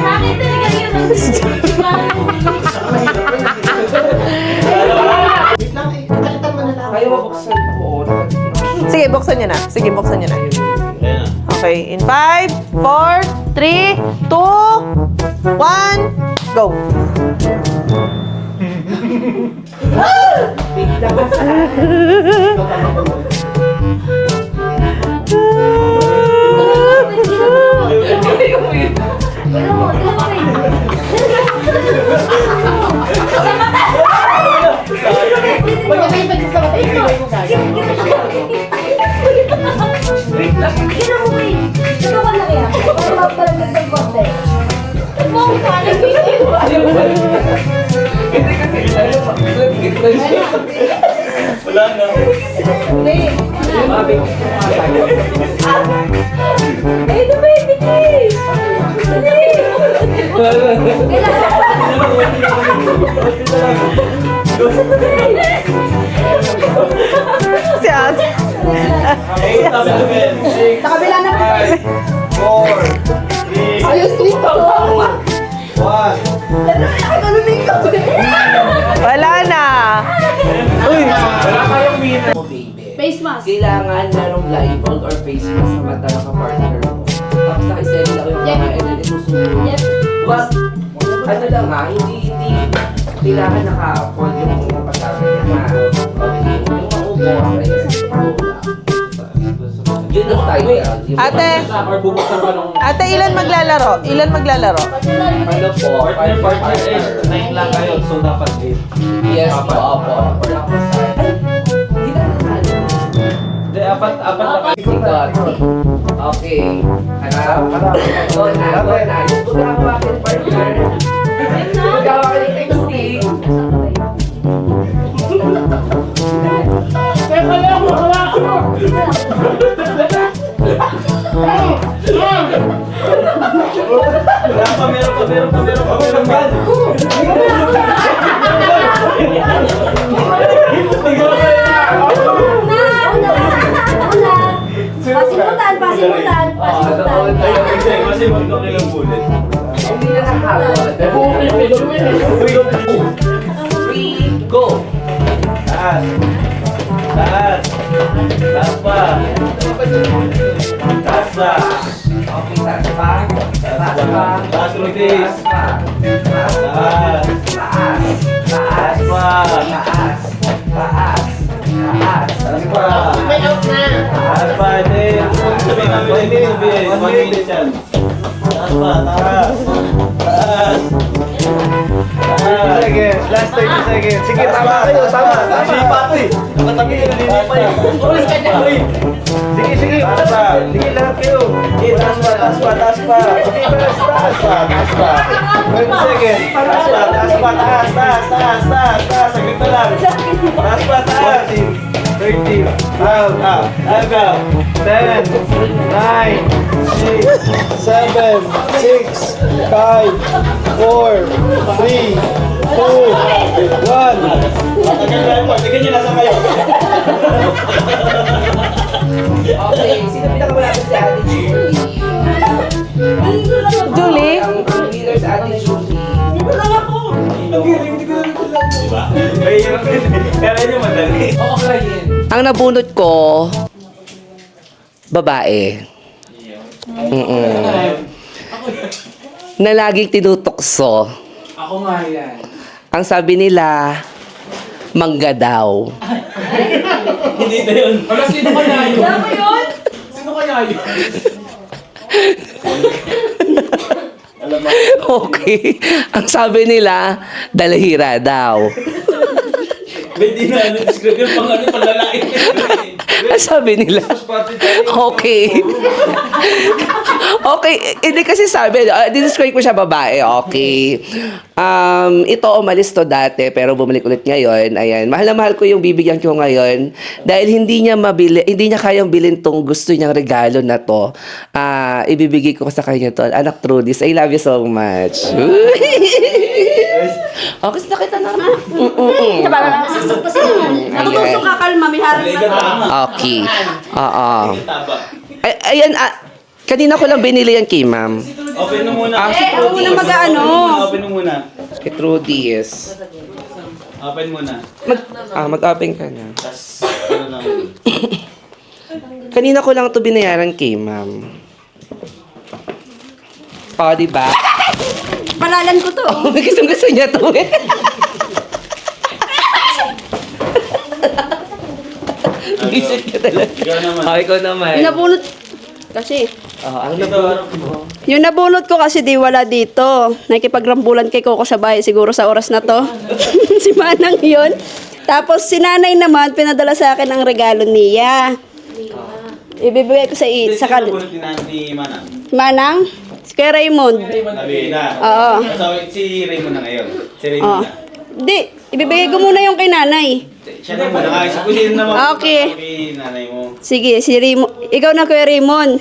Bakit talaga yun? Ayaw mabuksan ko. Sige, buksan nyo na. Sige, buksan nyo na. Okay, in 5, 4, 3, 2, 1, go! Wala na. Ay, ito ba yung bitis? Si ate. Sa kabila na. 4, 3, Ayos nito. 1. Wala na. Face mask. Kailangan merong liable or face mask sa mata ng partner mo. Tapos nakisend lang yung mga and then isusunod. Yes. But, ano lang ha, hindi kailangan naka-fold yung kasama niya na okay, yung maubos ay yun ang title. Ate, ate, ilan maglalaro? Ilan maglalaro? Ano po? Partner 9 lang kayo, so dapat 8. Yes po, opo. Hindi, apat na kayo. Okay. Harap. Go na. Pagkawakin partner. Pagkawakin yung texting. Meron pa. Pasimutan. Kasi wag nilang bullet. Hindi na nakakot. 3, go! Taas. Taas. Taas pa. Taas pa. Okay, taas pa. Taas pa. Taas ulit. Taas pa. Taas. Taas. Taas pa. Taas. Taas. Taas. Taas pa. Taas pa. Hindi. Sabihin namin na sabihin. 1 minute yan. Taas pa. Taas. Taas. Seconds. Last 30 seconds. Sige, tama kayo. Tama. Sipa to eh. Nakatabi ka na linipa eh. Sige, sige. Taas pa. Sige, lahat kayo. Sige, taas pa, taas pa, taas pa. Sige, taas pa, taas pa. 20 seconds. Taas pa, taas pa, taas, taas, taas, taas, taas. Saglit na lang. Taas pa, taas. 30, 12, 11, 10, 9, 8, 7, 6, 5, 4, 3, 2, 1. Tignan niyo nasa kayo. Okay, sino pinakamalapit si Ate Julie? Julie? Ang leader sa Ate Julie. Diba? Mahirap yun eh. Pero yun yung madali. Ang nabunot ko, babae. Na laging tinutokso. Ako nga yan. Ang sabi nila, mangga daw. Hindi na yun. Wala, sino kaya yun? Sino kaya yun? Okay. Ang sabi nila, dalahira daw. Hindi na ano, describe yung pang lalaki. Ang sabi nila, okay. Okay, hindi kasi sabi, describe ko siya babae, okay. Ito, umalis to dati, pero bumalik ulit ngayon. Ayan, mahal na mahal ko yung bibigyan ko ngayon. Dahil hindi niya kayang bilhin tong gusto niyang regalo na to. Ibibigay ko sa kanya to. Anak Trudis, I love you so much. Okay, nakita na. Natutulong ka, kalma, may harap na. Okay. Oo. Ayan, kanina ko lang binili yan kay ma'am. Open mo muna. Ako muna mag-ano. Open mo muna. Kay Trudis. Open muna. Mag-open ka na. Tas, ano lang. Kanina ko lang to binayaran kay ma'am. O, diba? Palalan ko to. Gusto niya to eh. Visit ka talaga. Ikaw naman. Ikaw naman. Yung nabunot kasi. Ang nabunot mo. Yung nabunot ko kasi di wala dito. Nakikipagrambulan kay Coco sa bahay siguro sa oras na to. Si Manang yun. Tapos si Nanay naman pinadala sa akin ang regalo niya. Ibibigay ko sa kanila. Ni Manang. Manang? Si Kuya Raymond. Sabi na. Oo. So, si Raymond na ngayon. Si Raymond na. Hindi, ibibigay ko muna yung kay Nanay. Siya na muna. Ay, sa kusin naman. Okay. Kay nanay mo. Sige, si Raymond. Ikaw na, Kuya Raymond.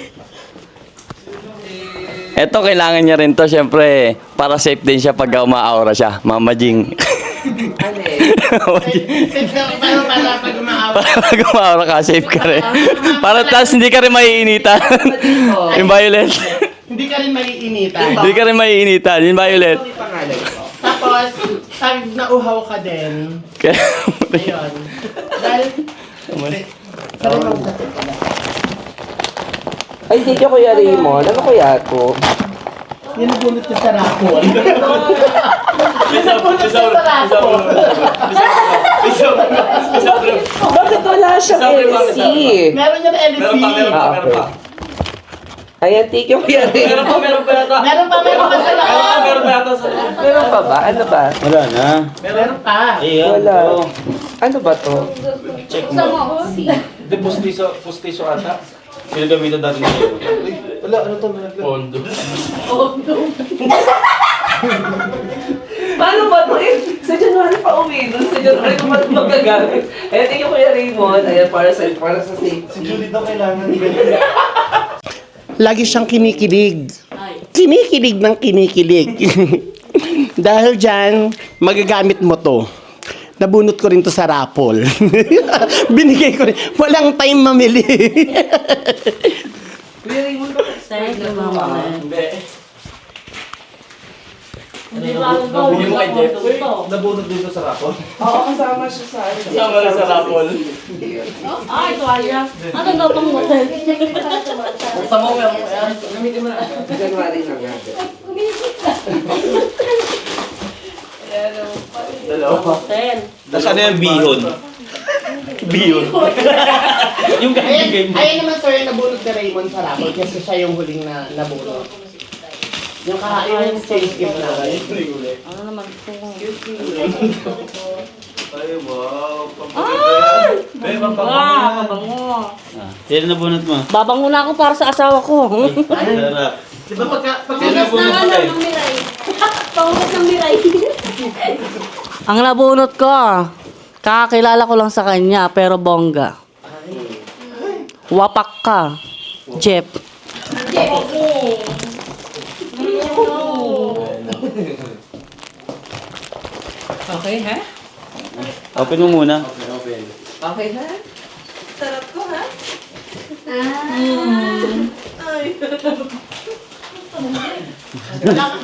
Ito, kailangan niya rin to, syempre, para safe din siya pag umaaura siya. Mama Jing. Para pag umaawa. Pag umaaura ka, safe ka rin. Para tas hindi ka rin maiinitan. Yung Violet. Hindi ka rin maiinitan. Hindi ka rin maiinitan. Yung Violet. Tapos, pag nauhaw ka din, ayun. Dahil, sabi mo sa pala. Ay, hindi ka Kuya Raymond. Ano kaya to? Yan ang bunot ko sa rapol. Yan ang bunot ko sa rapol. Bakit wala siyang LC? Meron yung LC. Meron pa. Ayan, thank you Kuya Raymond. Meron pa sa rapol. Meron pa ba? Ano ba? Wala na. Meron pa. Wala. Ano ba to? Check mo. Hindi, pustiso ata. Pinagamitan dati niya yun. Wala, ano to? Pondo. Paano ba to? Sa January pa uwi doon. Sa January ko pa magagamit. Ayan, thank you Kuya Raymond. Ayan, para sa safety. Si Julie daw kailangan. Lagi siyang kinikilig. Kinikilig ng kinikilig. Dahil dyan, magagamit mo to. Nabunot ko rin to sa rapol. Binigay ko rin. Walang time mamili. Kuya Raymond, bakit Thank you, Mama. Hindi mo kay Jeff. Nabunod dito sa rapol. Oo, kasama siya sa akin. Kasama na sa rapol. Ay, tuwalya. Ano daw pang motel? Sa mo, meron ko yan. Gamitin mo na. January na nga. Dalawa. Motel. Tapos ano yung bihon? Bihon. Yung game. Ayun naman sir, nabunot ni Raymond sa rapol kasi siya yung huling na nabunot. Yung kahain yung change gift na. Ano naman po? Ay, wow. Ay! Pampaganda. Kabango. Sino nabunot mo? Babango na ako para sa asawa ko. Sarap. Di ba pagka Pangas na nabunot ano, eh. ng miray. Pangas ng miray. Ang nabunot ko, kakakilala ko lang sa kanya, pero bongga. Wapak ka, Jeff. Okay, ha? Open mo muna. Okay, ha? Sarap ko, ha?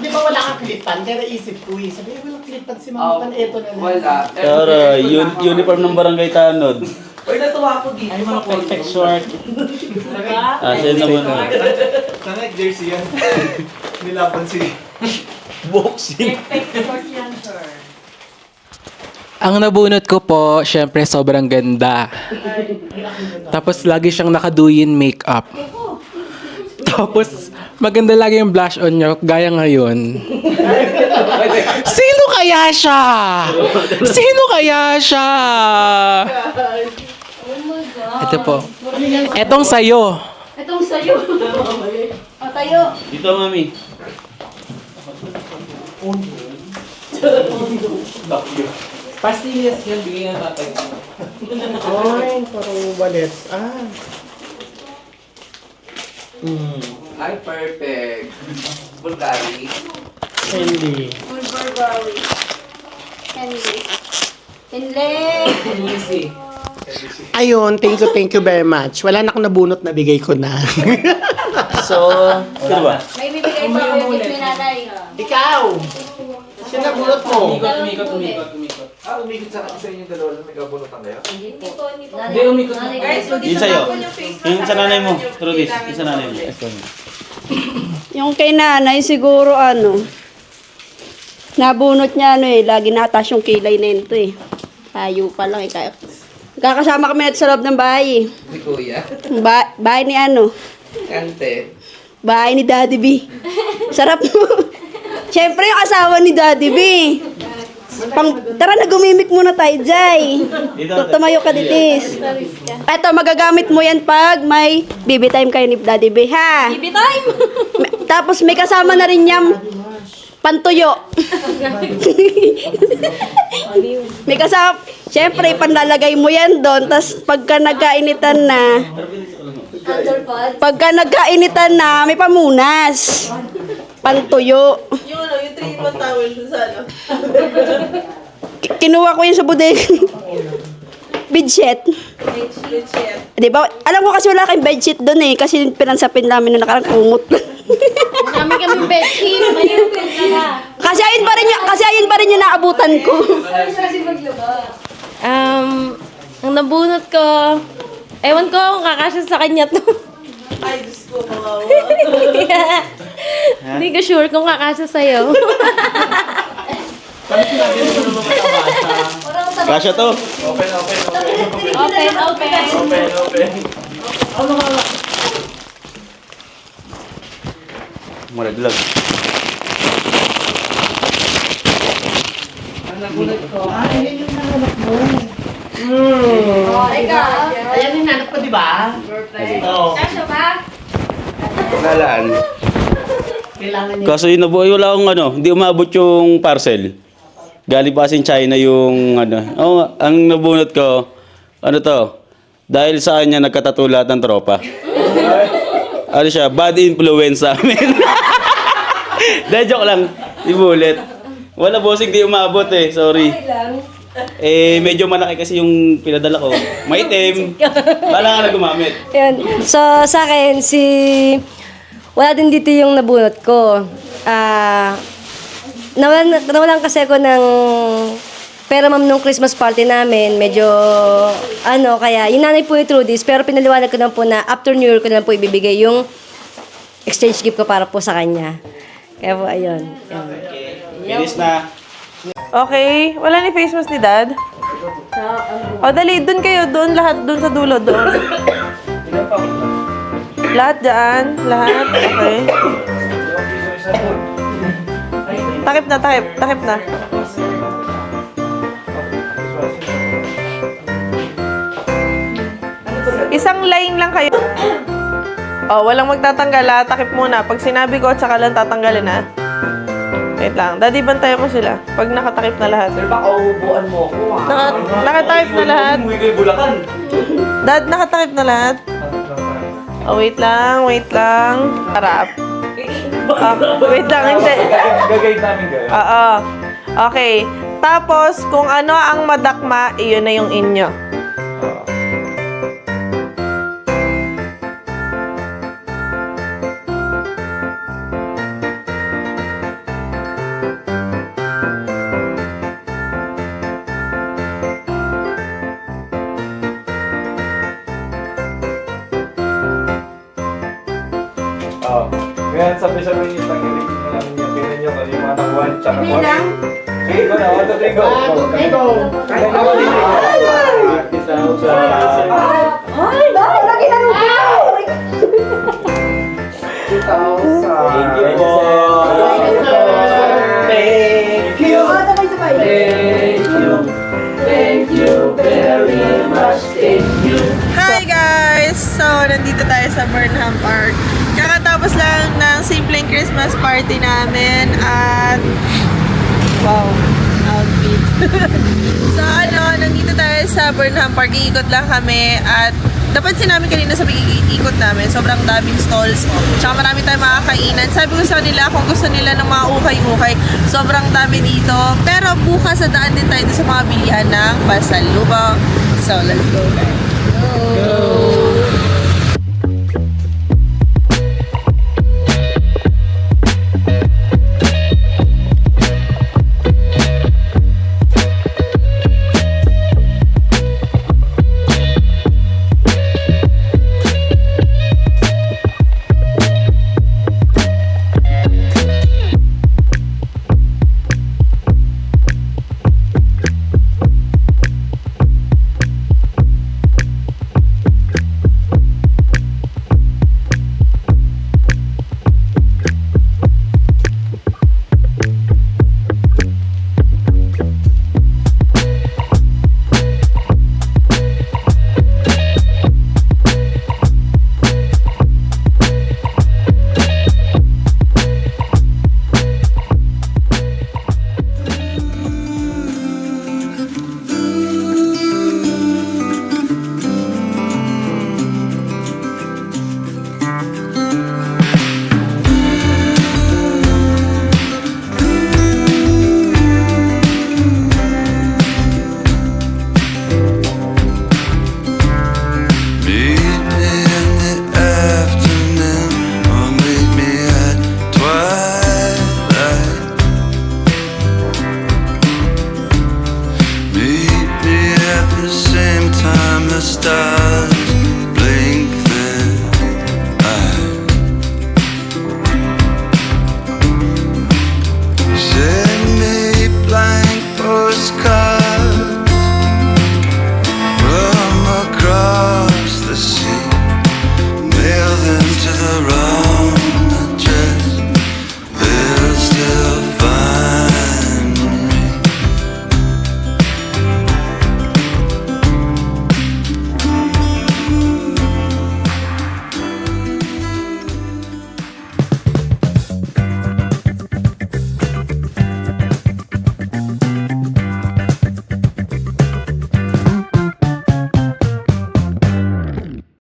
Di ba wala kang klipan? Kaya naisip ko eh. Sabi, walang klipan si Mama Tan, eto na lang. Wala. Tara, uniform ng barangay Tanod. Uy, natuwa ko dito. Ay, mga perfect short. Sino nabunot? Sana jersey yan. Nilaban si... Boxing. Ang nabunot ko po, syempre sobrang ganda. Tapos lagi siyang nakaduyin makeup. Tapos maganda lagi yung blush on niya, gaya ngayon. Sino kaya siya? Sino kaya siya? Ito po. Etong sayo. Itong sayo. O, tayo. Dito, mami. Pastillas yan, bigay ng tatay. Ay, parang balets. Ay, perfect. Bulgari. Candy. Burberry. Henley. Easy. Ayun, thank you very much. Wala na akong nabunot na bigay ko na. So, ano ba? May bibigay pa ako yung gift ni nanay. Ikaw! Sino nabunot mo? Umikot. Umikot sa inyong dalawa lang, may kabunutan kayo? Hindi, umikot. Yun sa'yo. Yung sa nanay mo. Trudis, yung sa nanay mo. Yung kay nanay siguro nabunot niya lagi nataas yung kilay na ito eh. Tayo pa lang eh. Kakasama kami natin sa loob ng bahay eh. Si Kuya. Bahay ni Kante. bahay ni Daddy B. Sarap mo. Siyempre yung asawa ni Daddy B. Tara na, gumimik muna tayo, Jai. Tumayo ka, Ditis. Eto, magagamit mo yan pag may baby time kayo ni Daddy B, ha? Baby time! Tapos may kasama na rin niyang pantuyo. May kasama, syempre, panlalagay mo yan doon. Tapos pagka nagkainitan na, may pamunas. Pantuyo. Yung 3-in-1 towel dun sa Kinuha ko yun sa bodega. Bedsheet. Di ba? Alam ko kasi wala kayong bedsheet doon eh. Kasi pinansapin namin na nakarang kumot. Marami kaming bedsheet. Kasi ayun pa rin yung naabutan ko. Ang nabunot ko, ewan ko kung kakasya sa kanya to. Ay, Diyos ko, kawawa. Hindi ko sure kung kakasya sa'yo. Kasya to. Open. Maraglag. Ayan yung nanap ko, di ba? Kasya ba? Nalaan. Kailangan niya. Kaso yun wala akong hindi umabot yung parcel. Galing pa kasing China yung ang nabunot ko, dahil sa kanya nagkatattoo lahat ng tropa. Siya, bad influence sa amin. Dahil joke lang, ibulit. Wala bossing, di umabot sorry. Medyo malaki kasi yung pinadala ko. Maitim. Wala ka na gumamit. Yun. So, sa akin, wala din dito yung nabunot ko. Nawalan kasi ako ng pera, ma'am, nung Christmas party namin. Medyo, kaya, yung nanay po yung Trudis, pero pinaliwanag ko na po na after New Year ko na po ibibigay yung exchange gift ko para po sa kanya. Kaya po, ayun. Finish na. Okay, wala ni face mask ni Dad? O, dali, dun kayo, lahat dun sa dulo, doon. Lahat dyan, lahat, okay. Takip na. Isang line lang kayo. Oh, walang magtatanggal, takip muna. Pag sinabi ko, tsaka lang tatanggalin, ha? Wait lang. Daddy, bantayan mo sila. Pag nakatakip na lahat. Pero baka uubuan mo ako, Nakatakip na lahat. Dad, nakatakip na lahat. Oh, wait lang. Harap. Wait lang, hindi. Gagawin namin kayo. Oo. Okay. Tapos, kung ano ang madakma, iyon na yung inyo. Ngayon, sabi-sabi niyo, tanggalin niyo namin yung pinan niyo kasi yung mga nakuhan, tsaka Hindi lang. Sige, go na. 1, 2, 3, go. Ay, bakit lagi na nung Thank you po. Thank you. Sabay-sabay. Thank you very much. Thank you. Hi Christmas party namin at wow, outfit. So nandito tayo sa Burnham Park, iikot lang kami at napansin namin kanina sa ikot namin, sobrang daming stalls, tsaka marami tayong makakainan. Sabi ko sa kanila kung gusto nila ng mga ukay-ukay, sobrang dami dito. Pero bukas sa daan din tayo sa mga bilihan ng pasalubong. So, let's go guys. Go!